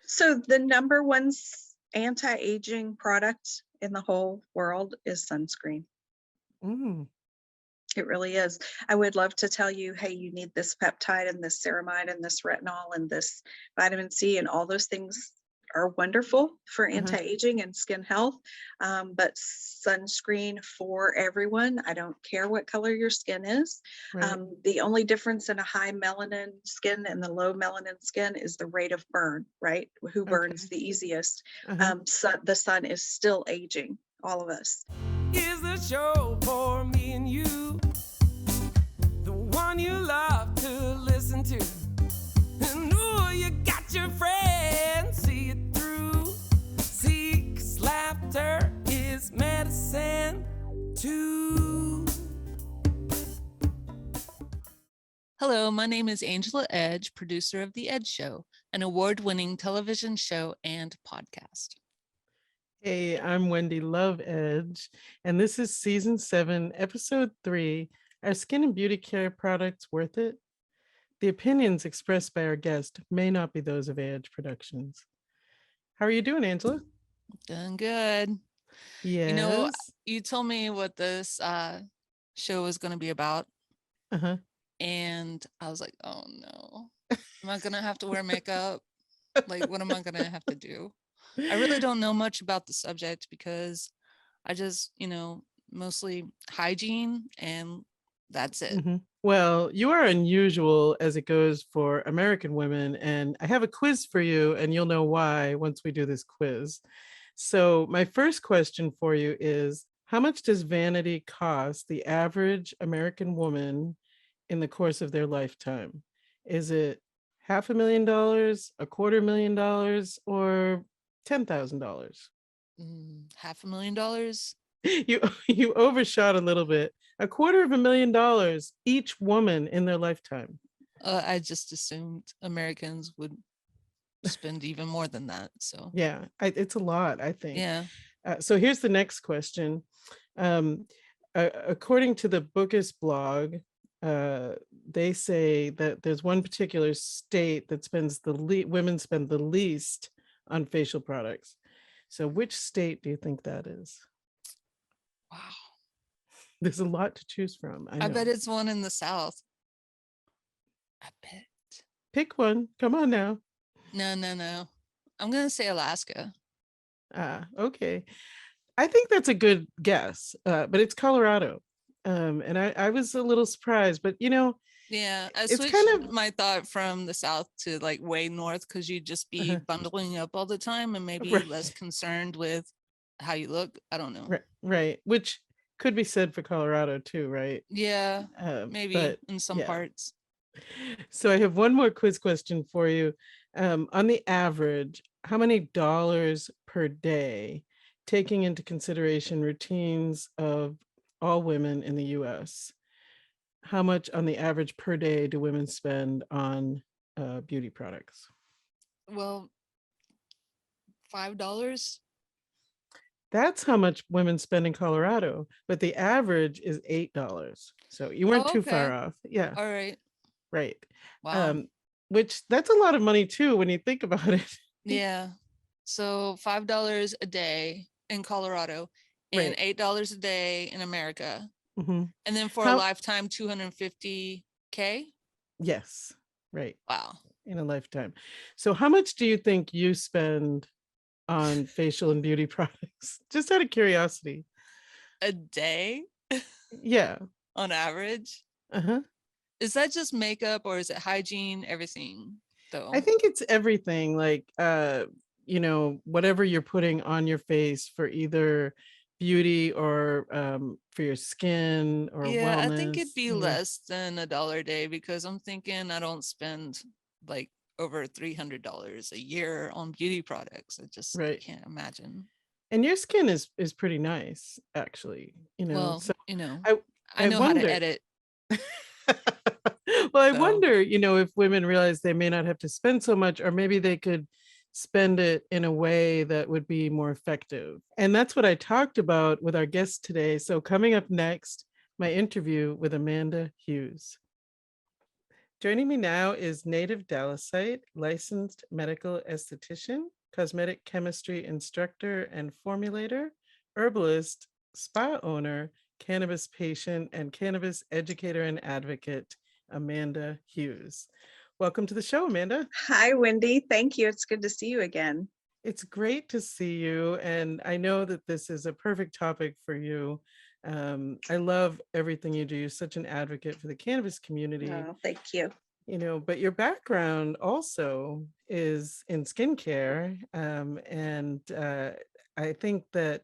So the number one anti-aging product in the whole world is sunscreen. Mm. It really is. I would love to tell you, hey, you need this peptide and this ceramide and this retinol and this vitamin C, and all those things are wonderful for anti-aging and skin health. But sunscreen for everyone, I don't care what color your skin is. Right. The only difference in a high melanin skin and the low melanin skin is the rate of burn, right? Who burns Okay. the easiest? Uh-huh. So the sun is still aging all of us. Is the show for me and you, the one you love to listen to, and ooh, you got your friends, see it through. See, 'cause laughter is medicine too. Hello, my name is 𝐥𝐤𝐤𝐬, producer of The Ed Show, an award-winning television show and podcast. Hey, I'm Wendy Love Edge, and this is season 7, episode 3. Are skin and beauty care products worth it? The opinions expressed by our guest may not be those of Edge Productions. How are you doing, Angela? Doing good. Yes. You know, you told me what this show was going to be about, Uh-huh. and I was like, oh no, am I going to have to wear makeup? Like, what am I going to have to do? I really don't know much about the subject because I just, mostly hygiene and that's it. Mhm. Well, you are unusual as it goes for American women, and I have a quiz for you, and you'll know why once we do this quiz. So, my first question for you is, how much does vanity cost the average American woman in the course of their lifetime? Is it $500,000, $250,000, or $10,000? $500,000. You overshot a little bit. $250,000 each woman in their lifetime. I just assumed Americans would spend even more than that. So Yeah, it's a lot, I think. yeah. So here's the next question. According to the Bookus blog, they say that there's one particular state that spends women spend the least on facial products. So which state do you think that is? Wow. There's a lot to choose from. I know. I bet it's one in the South. I bet. Pick one. Come on now. No. I'm going to say Alaska. Okay. I think that's a good guess, but it's Colorado. And I was a little surprised, but yeah, I it's switched kind of my thought from the South to like way north because you'd just be bundling up all the time and maybe right. less concerned with how you look. I don't know. Right. Which could be said for Colorado too, right? Yeah, maybe in some parts. So I have one more quiz question for you. On the average, how many dollars per day, taking into consideration routines of all women in the US, how much on the average per day do women spend on beauty products? Well, $5. That's how much women spend in Colorado, but the average is $8. So you weren't too far off. Yeah. All right. Right. Wow. Which that's a lot of money too when you think about it. Yeah. So $5 a day in Colorado and Right. $8 a day in America. Mm-hmm. And then for a lifetime, $250K. Yes. Right. Wow. In a lifetime. So how much do you think you spend on facial and beauty products? Just out of curiosity. A day? Yeah. On average? Uh-huh. Is that just makeup or is it hygiene, everything though? I think it's everything, like whatever you're putting on your face for either beauty or for your skin or yeah, wellness. I think it'd be less than $1 a day because I'm thinking I don't spend like over $300 a year on beauty products. I just can't imagine. And your skin is pretty nice, actually. Well, so I know how to edit. Well, I wonder, if women realize they may not have to spend so much, or maybe they could spend it in a way that would be more effective. And that's what I talked about with our guest today. So coming up next, my interview with Amanda Hughes. Joining me now is native Dalasite, licensed medical esthetician, cosmetic chemistry instructor and formulator, herbalist, spa owner, cannabis patient, and cannabis educator and advocate, Amanda Hughes. Welcome to the show, Amanda. Hi, Wendy. Thank you. It's good to see you again. It's great to see you. And I know that this is a perfect topic for you. I love everything you do. You're such an advocate for the cannabis community. Oh, thank you. But your background also is in skincare. And I think that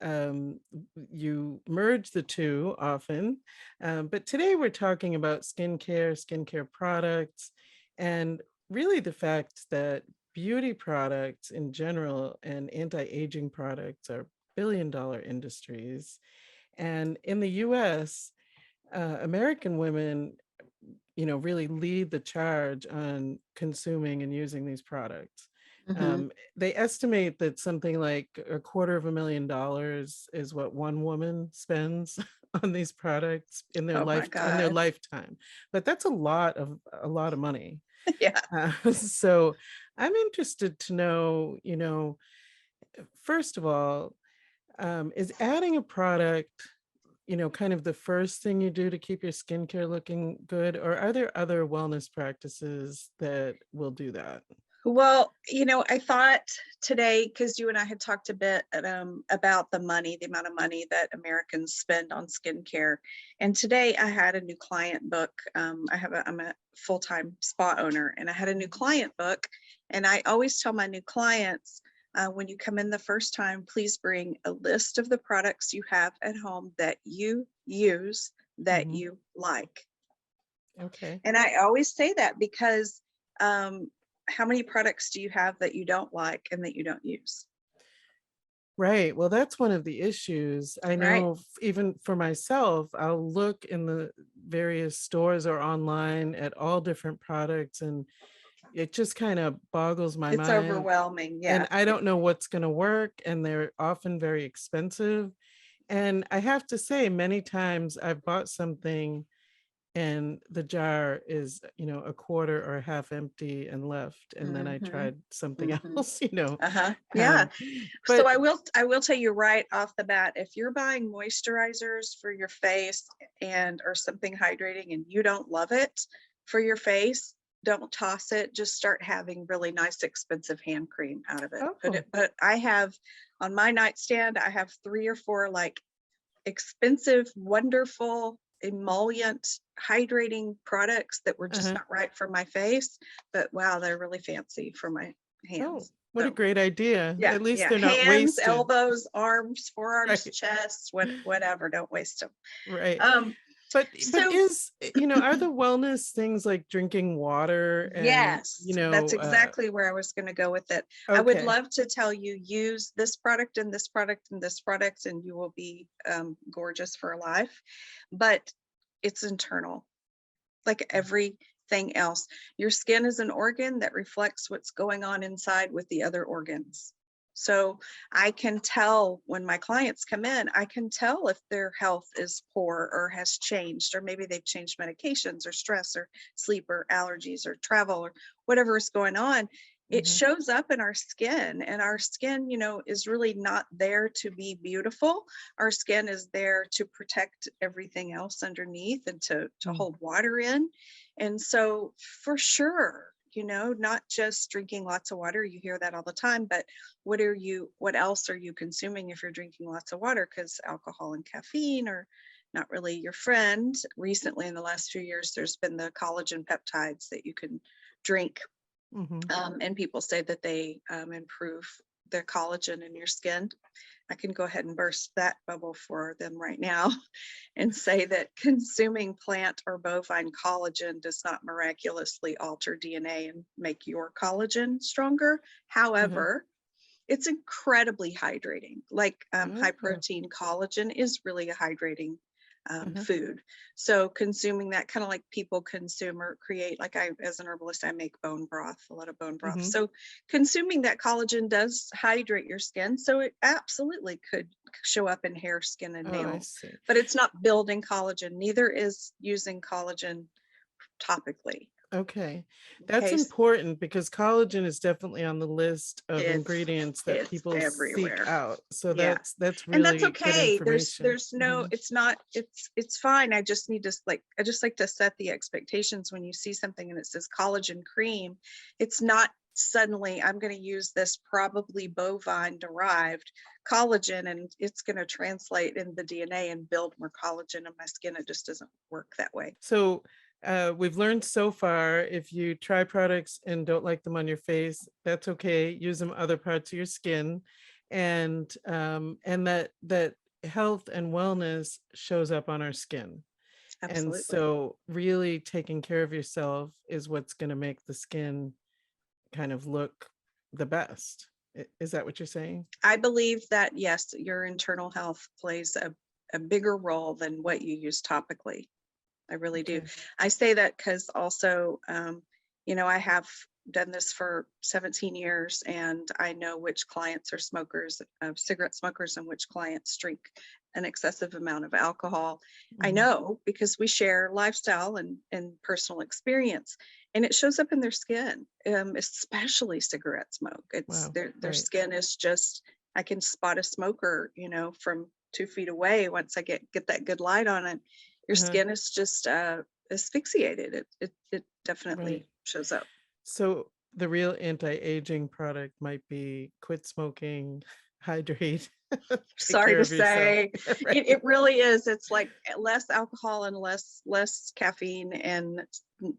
you merge the two often. But today we're talking about skincare products, and really the fact that beauty products in general and anti-aging products are billion-dollar industries. And in the US, American women, really lead the charge on consuming and using these products. Mhm. They estimate that something like $250,000 is what one woman spends on these products in their Oh my God. lifetime. But that's a lot of money. Yeah. So I'm interested to know, first of all, is adding a product, kind of the first thing you do to keep your skincare looking good, or are there other wellness practices that will do that? Well, I thought today, because you and I had talked a bit about the amount of money that Americans spend on skincare. And today I had a new client book. I'm a full-time spa owner, and I had a new client book. And I always tell my new clients, when you come in the first time, please bring a list of the products you have at home that you use that Mhm. you like. Okay. And I always say that because how many products do you have that you don't like and that you don't use? Right. Well, that's one of the issues. I Right. know even for myself, I'll look in the various stores or online at all different products, and it just kind of boggles my It's mind. overwhelming. Yeah. And I don't know what's going to work, and they're often very expensive. And I have to say, many times I've bought something and the jar is, a quarter or half empty and left. And then I Mhm. tried something Mhm. else, Yeah. So But I will tell you right off the bat, if you're buying moisturizers for your face or something hydrating and you don't love it for your face, don't toss it. Just start having really nice, expensive hand cream out of it. oh, But I have on my nightstand, I have 3 or 4 like expensive, wonderful emollient hydrating products that were just uh-huh. not right for my face, but wow, they're really fancy for my Oh, hands. what a So great idea. yeah, At least yeah, they're not hands, wasted. elbows, arms, forearms, Right, chest, whatever, don't waste them. right. Um, But so are the wellness things like drinking water and, yes, that's exactly where I was going to go with it. I would okay. love to tell you, use this product and this product and this product, and you will be gorgeous for life. But it's internal, like everything else. Your skin is an organ that reflects what's going on inside with the other organs. So I can tell when my clients come in, I can tell if their health is poor or has changed, or maybe they've changed medications or stress or sleep or allergies or travel or whatever is going on. It Mhm. shows up in our skin, and our skin, is really not there to be beautiful. Our skin is there to protect everything else underneath and to Mm. hold water in. And so for sure, not just drinking lots of water, you hear that all the time, but what else are you consuming if you're drinking lots of water? Because alcohol and caffeine are not really your friend. Recently, in the last few years, there's been the collagen peptides that you can drink. Mhm. And people say that they improve their collagen in your skin. I can go ahead and burst that bubble for them right now and say that consuming plant or bovine collagen does not miraculously alter DNA and make your collagen stronger. However, it's incredibly hydrating. Like high Oh, protein collagen is really a hydrating uh-huh. food. So consuming that, kind of like people consume or create, like as an herbalist, I make bone broth, a lot of bone broth. Mhm. So consuming that collagen does hydrate your skin. So it absolutely could show up in hair, skin, and Oh, I nails, see. but it's not building collagen. Neither is using collagen topically. Okay, that's Okay, important because collagen is definitely on the list of it's ingredients that it's people seek everywhere. out. So Yeah. that's And that's really good okay. information. There's no, it's not, it's fine. I just need to I just like to set the expectations when you see something and it says collagen cream. It's not suddenly I'm going to use this probably bovine derived collagen and it's going to translate in the DNA and build more collagen in my skin. It just doesn't work that way. So we've learned so far, if you try products and don't like them on your face, that's okay. Use them other parts of your skin, and that health and wellness shows up on our skin. And Absolutely. so really taking care of yourself is what's going to make the skin kind of look the best. Is that what you're saying? I believe that, yes, your internal health plays a bigger role than what you use topically. I really do. Okay. I say that because also, I have done this for 17 years and I know which clients are smokers, cigarette smokers, and which clients drink an excessive amount of alcohol. I Mhm. know because we share lifestyle and personal experience, and it shows up in their skin, especially cigarette smoke. It's Wow. their Right. skin is just, I can spot a smoker, from 2 feet away once I get that good light on it. Your Uh-huh. skin is just asphyxiated. It definitely Right. shows up. So the real anti-aging product might be quit smoking, hydrate, take Sorry care to of yourself. say, Right. it really is. It's like less alcohol and less caffeine and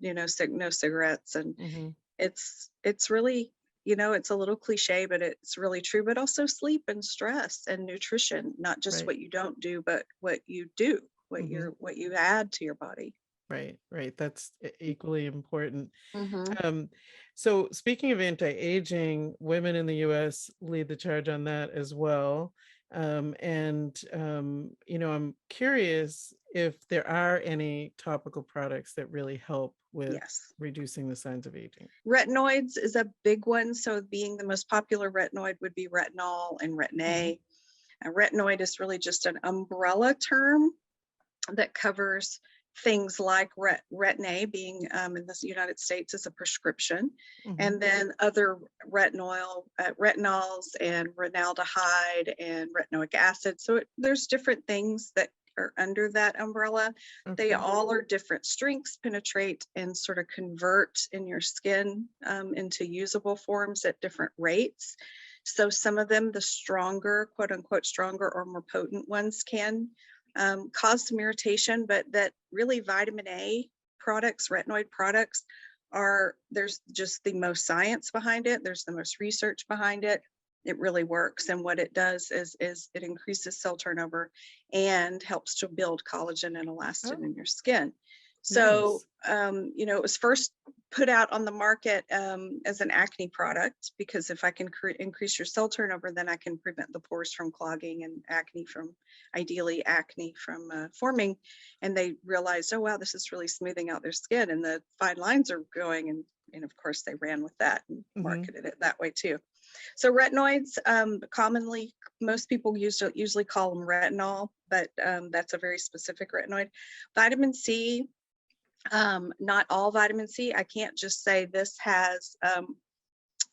no cigarettes, and Mhm. it's really, it's a little cliche, but it's really true. But also sleep and stress and nutrition, not just Right. what you don't do, but what you do, Mhm. what you add to your body. Right. Right. That's equally important. Mm-hmm. Um, so speaking of anti-aging, women in the US lead the charge on that as well. I'm curious if there are any topical products that really help with Yes. reducing the signs of aging. Retinoids is a big one. So being the most popular retinoid would be retinol and retin-A. A retinoid is really just an umbrella term that covers things like retin-A being in the United States is a prescription, Mhm. and then other retinols and renaldehyde and retinoic acid. So there's different things that are under that umbrella. They Okay. all are different strengths, penetrate and sort of convert in your skin into usable forms at different rates. So some of them, the stronger, quote unquote, stronger or more potent ones can cause some irritation, but that really vitamin A products, retinoid products there's just the most science behind it. There's the most research behind it. It really works. And what it does is it increases cell turnover and helps to build collagen and elastin in your skin. So, Nice. it was first put out on the market as an acne product, because if I can increase your cell turnover, then I can prevent the pores from clogging and ideally acne from forming. And they realized, oh, wow, this is really smoothing out their skin and the fine lines are going. And of course, they ran with that and Mhm. marketed it that way too. So retinoids, commonly, most people usually call them retinol, but that's a very specific retinoid. Vitamin C, not all vitamin C. I can't just say this has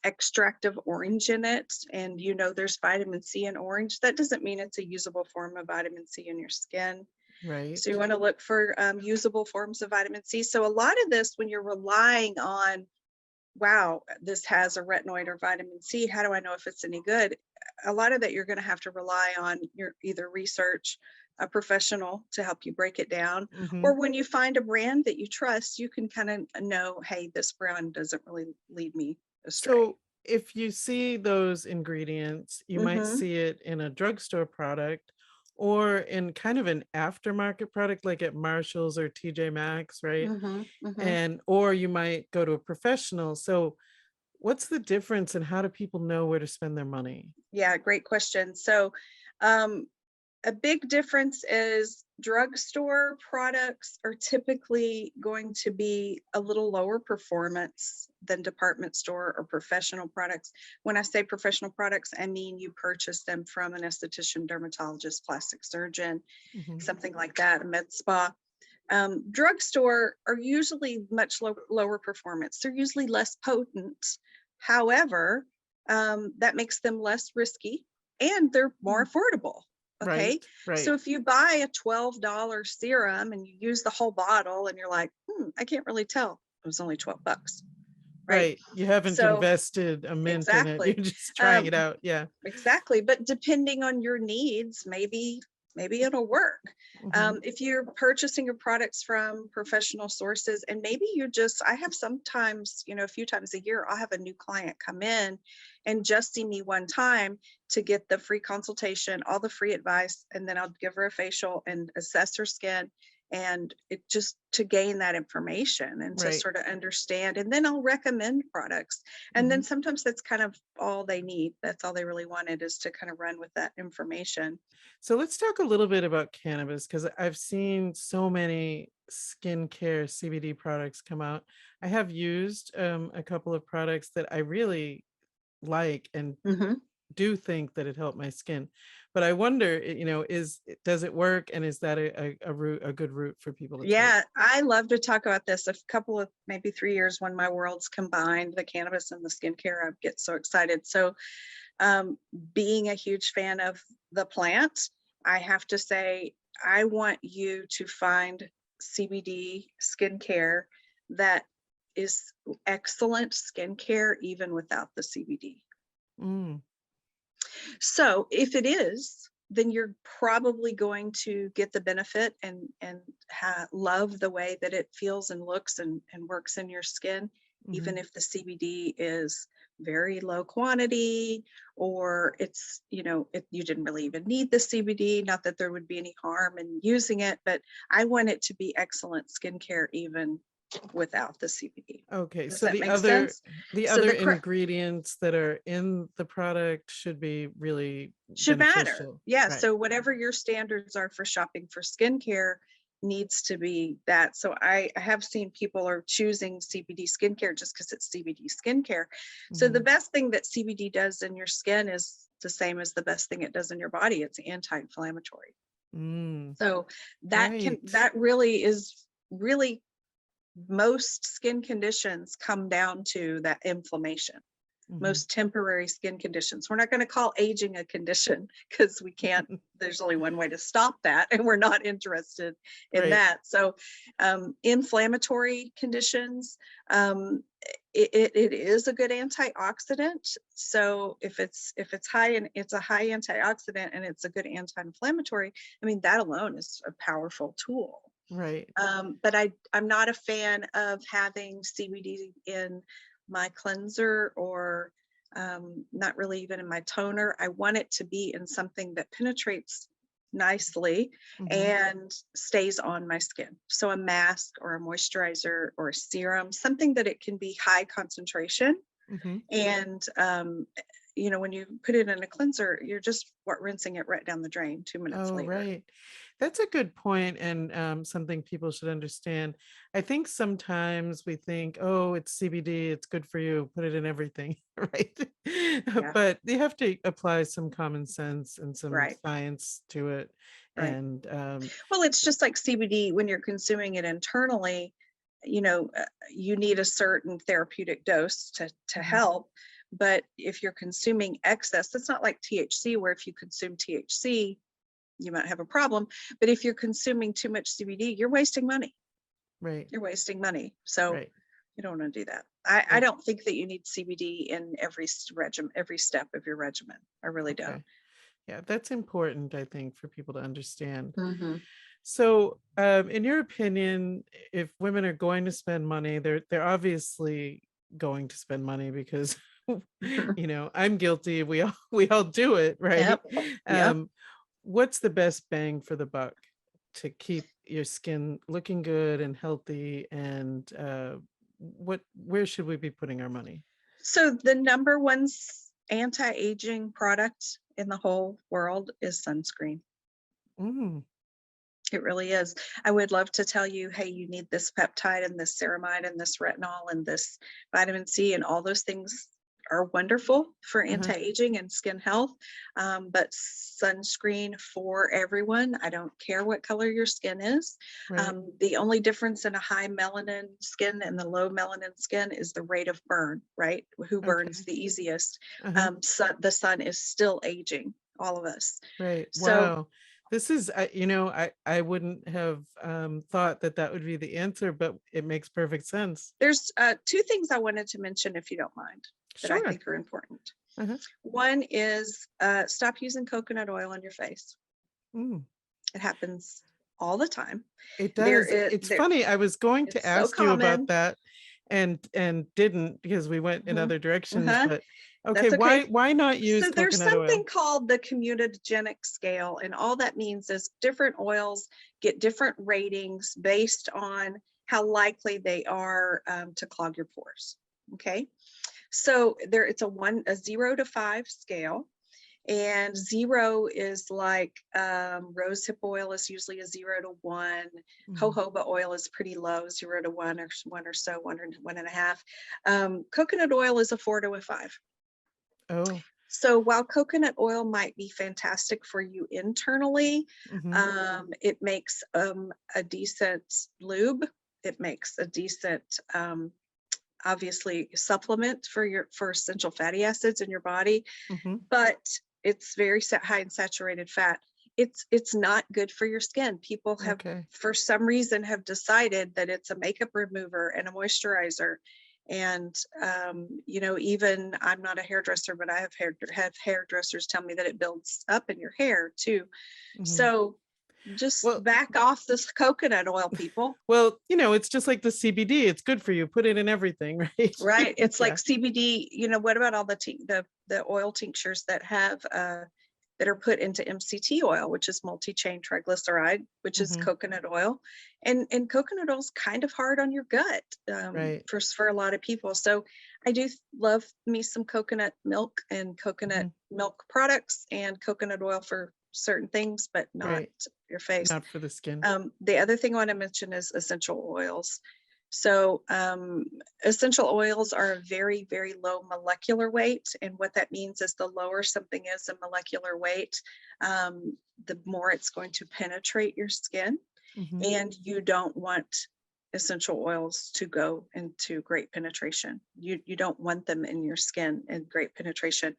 extract of orange in it, and there's vitamin C in orange. That doesn't mean it's a usable form of vitamin C in your skin. Right. So you want to look for usable forms of vitamin C. So a lot of this, when you're relying on, wow, this has a retinoid or vitamin C, how do I know if it's any good? A lot of that you're going to have to rely on your either research, a professional to help you break it down, Mhm. or when you find a brand that you trust, you can kind of know, hey, this brand doesn't really lead me astray. So if you see those ingredients, you might Mhm. see it in a drugstore product or in kind of an aftermarket product like at Marshall's or TJ Maxx, right? Mhm. Mhm. Or you might go to a professional. So what's the difference and how do people know where to spend their money? Yeah, great question. So, um, a big difference is drugstore products are typically going to be a little lower performance than department store or professional products. When I say professional products, I mean you purchase them from an esthetician, dermatologist, plastic surgeon, Mhm. something like that, a med spa. Drugstore are usually much lower performance. They're usually less potent. However, that makes them less risky and they're more affordable. Okay. Right. So if you buy a $12 serum and you use the whole bottle and you're like, I can't really tell, it was only $12. Right. You haven't So invested a mint in it. exactly. You're just trying it out. Yeah. Exactly. But depending on your needs, maybe it'll work. Mhm. If you're purchasing your products from professional sources, and maybe I have sometimes, a few times a year, I'll have a new client come in and just see me one time to get the free consultation, all the free advice, and then I'll give her a facial and assess her skin. And it just to gain that information and to Right. sort of understand, and then I'll recommend products. And then Mhm. sometimes that's kind of all they need. That's all they really wanted, is to kind of run with that information. So let's talk a little bit about cannabis, because I've seen so many skincare CBD products come out. I have used a couple of products that I really like and Mhm. do think that it helped my skin. But I wonder, does it work, and is that a good route for people to take? Yeah, I love to talk about this. A couple of maybe 3 years when my worlds combined, the cannabis and the skincare, I get so excited. So being a huge fan of the plant, I have to say, I want you to find CBD skincare that is excellent skincare, even without the CBD. Mm, So if it is, then you're probably going to get the benefit and love the way that it feels and looks and works in your skin, even mhm. if the CBD is very low quantity, or it's, you didn't really even need the CBD. Not that there would be any harm in using it, but I want it to be excellent skincare even without the CBD. Okay, Does so that make sense? the So other the ingredients that are in the product should be really should matter. beneficial. Yeah. Right. So whatever your standards are for shopping for skincare needs to be that. So I have seen people are choosing CBD skincare just because it's CBD skincare. So the Mhm. best thing that CBD does in your skin is the same as the best thing it does in your body. It's anti-inflammatory. Mm, So right. that really is really, most skin conditions come down to that inflammation. Mhm. Most temporary skin conditions. We're not going to call aging a condition because we can't, there's only one way to stop that, and we're not interested in Right. that. So inflammatory conditions, it is a good antioxidant. So if it's high, and it's a high antioxidant and it's a good anti-inflammatory, I mean, that alone is a powerful tool. Right. But I'm not a fan of having CBD in my cleanser, or not really even in my toner. I want it to be in something that penetrates nicely Mhm. and stays on my skin. So a mask or a moisturizer or a serum, something that it can be high concentration. Mhm. And when you put it in a cleanser, you're just rinsing it right down the drain 2 minutes Oh, later. right. That's a good point, and something people should understand. I think sometimes we think, oh, it's CBD, it's good for you, put it in everything, right? Yeah. But you have to apply some common sense and some Right. science to it. Right. And Well, it's just like CBD, when you're consuming it internally, you need a certain therapeutic dose to Mhm. help. But if you're consuming excess, it's not like THC, where if you consume THC, you might have a problem. But if you're consuming too much CBD, you're wasting money. Right, You're wasting money. So right, you don't want to do that. I right. don't think that you need CBD in every every step of your regimen. I really don't. Okay. Yeah, that's important, I think, for people to understand. Mhm. So, in your opinion, if women are going to spend money, they're obviously going to spend money because, I'm guilty. We all do it, right? Yep. Yep. What's the best bang for the buck to keep your skin looking good and healthy? And where should we be putting our money? So the number one anti-aging product in the whole world is sunscreen. Mm, It really is. I would love to tell you, hey, you need this peptide and this ceramide and this retinol and this vitamin C and all those things are wonderful for Uh-huh. anti-aging and skin health, but sunscreen for everyone. I don't care what color your skin is. Right. The only difference in a high melanin skin and the low melanin skin is the rate of burn, right? Who burns Okay. the easiest? Uh-huh. The sun is still aging all of us. Right. So Wow. This is, I wouldn't have thought that that would be the answer, but it makes perfect sense. there's two things I wanted to mention, if you don't mind, that I Sure. think are important. Uh-huh. One is stop using coconut oil on your face. Mm. It happens all the time. It There does. is, It's funny. I was going to it's so ask you about common. that and didn't because we went in other directions. Uh-huh. But okay, That's okay. why not use So there's coconut oil? something called the Commutagenic Scale, and all that means is different oils get different ratings based on how likely they are to clog your pores. Okay, so it's a 0 to 5 scale, and 0 is like rosehip oil is usually a 0 to 1. Mhm. Jojoba oil is pretty low, 0 to 1 or 1 or so, 1.5. Coconut oil is a 4 to a 5. Oh. So while coconut oil might be fantastic for you internally, Mhm. it makes a decent lube. It makes a decent, obviously, supplement for essential fatty acids in your body, Mhm. but it's very high in saturated fat. It's not good for your skin. People have, Okay. for some reason, have decided that it's a makeup remover and a moisturizer. And even I'm not a hairdresser, but I have hairdressers tell me that it builds up in your hair too. Mhm. So just Well, back off this coconut oil, people. well, it's just like the CBD. It's good for you. Put it in everything, right? Right? It's Yeah. like CBD. What about all the oil tinctures that have that are put into MCT oil, which is multi-chain triglyceride, which is Mhm. coconut oil, and coconut oil is kind of hard on your gut Right. for a lot of people. So I do love me some coconut milk and coconut milk products and coconut oil for certain things, but not Right. your face. Not for the skin. The other thing I want to mention is essential oils. So essential oils are a very, very low molecular weight. And what that means is the lower something is in molecular weight, the more it's going to penetrate your skin. Mhm. And you don't want essential oils to go into great penetration. You don't want them in your skin in great penetration.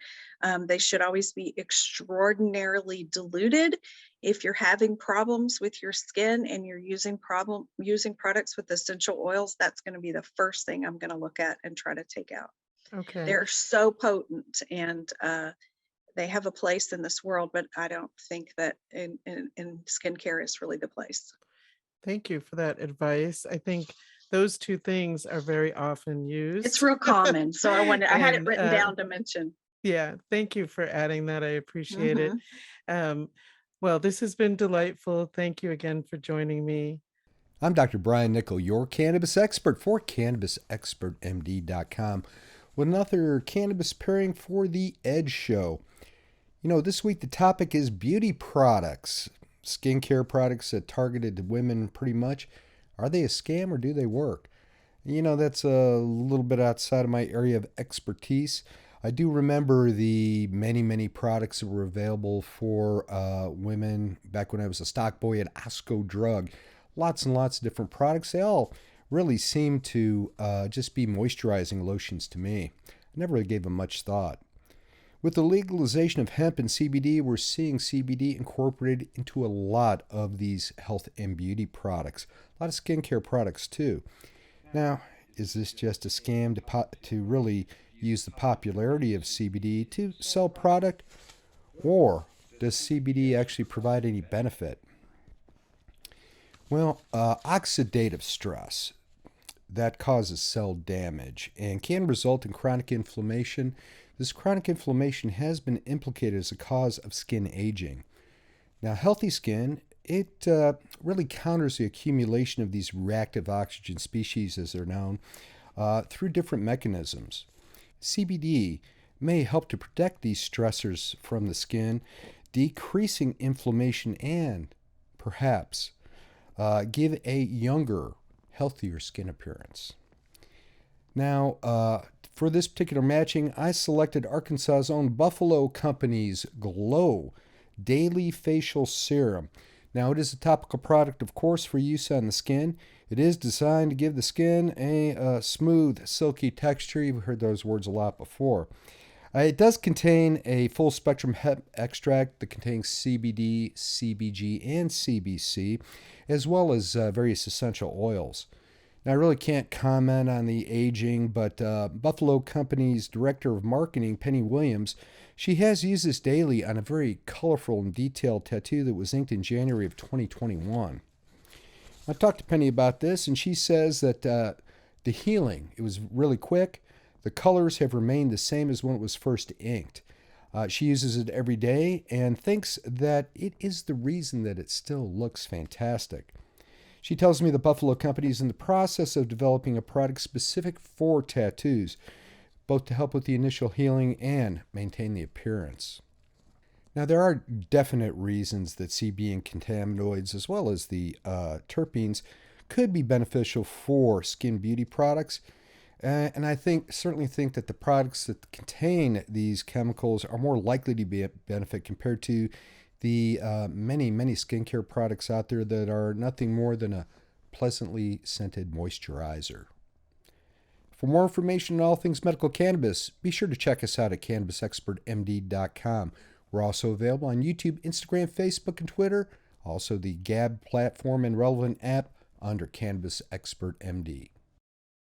They should always be extraordinarily diluted. If you're having problems with your skin and you're using products with essential oils, that's going to be the first thing I'm going to look at and try to take out. Okay. They're so potent, and they have a place in this world, but I don't think that in skincare is really the place. Thank you for that advice. I think those two things are very often used. It's real common. So I had it And, written down to mention. yeah, thank you for adding that. I appreciate it. Mhm. Well, this has been delightful. Thank you again for joining me. I'm Dr. Brian Nichol, your cannabis expert for CannabisExpertMD.com, with another cannabis pairing for the 𝐦𝐤𝐤. This week the topic is beauty products, skincare products that targeted to women pretty much. Are they a scam or do they work? That's a little bit outside of my area of expertise. I do remember the many, many products that were available for women back when I was a stock boy at Osco Drug. Lots and lots of different products. They all really seem to just be moisturizing lotions to me. I never really gave them much thought. With the legalization of hemp and CBD, we're seeing CBD incorporated into a lot of these health and beauty products. A lot of skincare products too. Now, is this just a scam to really use the popularity of CBD to sell product? Or does CBD actually provide any benefit? Well, oxidative stress, that causes cell damage and can result in chronic inflammation. This chronic inflammation has been implicated as a cause of skin aging. Now, healthy skin, it really counters the accumulation of these reactive oxygen species, as they're known, through different mechanisms. CBD may help to protect these stressors from the skin, decreasing inflammation and perhaps give a younger, healthier skin appearance. Now, for this particular matching, I selected Arkansas's own Buffalo Company's Glow Daily Facial Serum. Now, it is a topical product, of course, for use on the skin. It is designed to give the skin a smooth, silky texture. You've heard those words a lot before. It does contain a full spectrum hemp extract that contains CBD, CBG, and CBC, as well as various essential oils. Now, I really can't comment on the aging, but Buffalo Company's Director of Marketing, Penny Williams, she has used this daily on a very colorful and detailed tattoo that was inked in January of 2021. I talked to Penny about this, and she says that the healing, it was really quick. The colors have remained the same as when it was first inked. She uses it every day and thinks that it is the reason that it still looks fantastic. She tells me the Buffalo Company is in the process of developing a product specific for tattoos, both to help with the initial healing and maintain the appearance. Now, there are definite reasons that CBD and cannabinoids, as well as the terpenes, could be beneficial for skin beauty products. And I certainly think that the products that contain these chemicals are more likely to be a benefit compared to the many skincare products out there that are nothing more than a pleasantly scented moisturizer. For more information on all things medical cannabis, be sure to check us out at CannabisExpertMD.com. We're also available on YouTube, Instagram, Facebook, and Twitter. Also the Gab platform and relevant app under Cannabis Expert MD.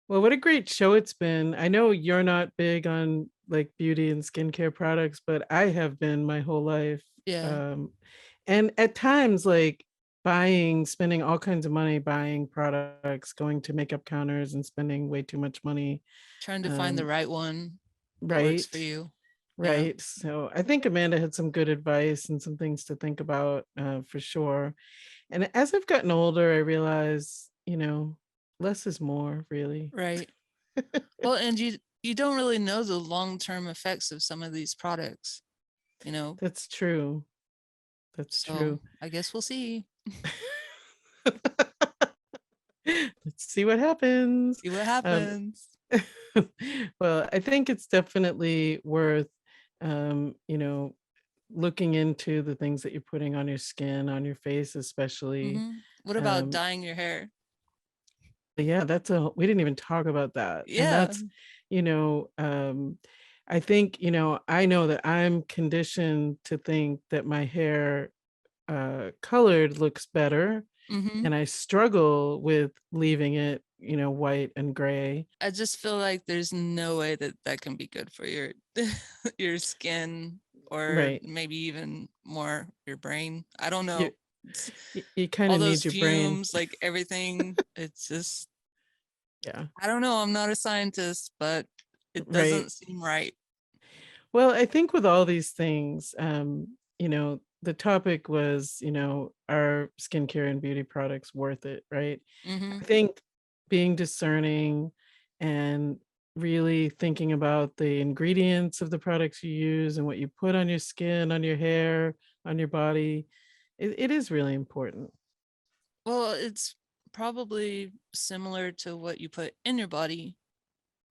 Well, what a great show it's been. I know you're not big on like beauty and skincare products, but I have been my whole life. Yeah. And at times, like spending all kinds of money buying products, going to makeup counters and spending way too much money. Trying to find the right one that Right. works for you. Right. So I think Amanda had some good advice and some things to think about for sure. And as I've gotten older, I realize, less is more, really. Right. Well, and you don't really know the long-term effects of some of these products, That's true. That's true. I guess we'll see. Let's see what happens. See what happens. Well, I think it's definitely worth, looking into the things that you're putting on your skin, on your face, especially. What about dyeing your hair? Yeah, we didn't even talk about that. Yeah. And that's, I think, I know that I'm conditioned to think that my hair colored looks better. And I struggle with leaving it, white and gray. I just feel like there's no way that can be good for your your skin, or Right. maybe even more your brain. I don't know. You kind All of need those your brain. fumes, like everything. It's just, Yeah. I don't know. I'm not a scientist, but it Right. doesn't seem right. Well, I think with all these things, the topic was, are skincare and beauty products worth it, right? I think being discerning and really thinking about the ingredients of the products you use and what you put on your skin, on your hair, on your body, it is really important. Well, it's probably similar to what you put in your body.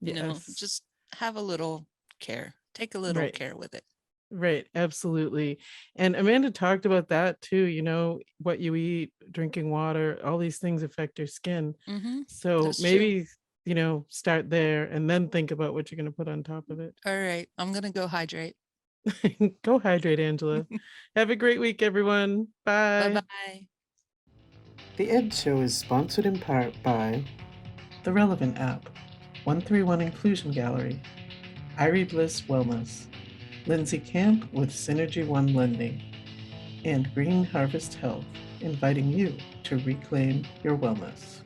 Yes. Just have a little care. Take a little Right. care with it. Right, absolutely. And Amanda talked about that too, what you eat, drinking water, all these things affect your skin. So That's true. maybe, start there and then think about what you're going to put on top of it. All right. I'm going to go hydrate. Go hydrate, Angela. Have a great week, everyone. Bye. Bye-bye. The 𝐦𝐤𝐤 is sponsored in part by the Relevant app, 131 Inclusion Gallery, Irie Bliss Wellness, Lindsay Camp with Synergy One Lending, and Green Harvest Health, inviting you to reclaim your wellness.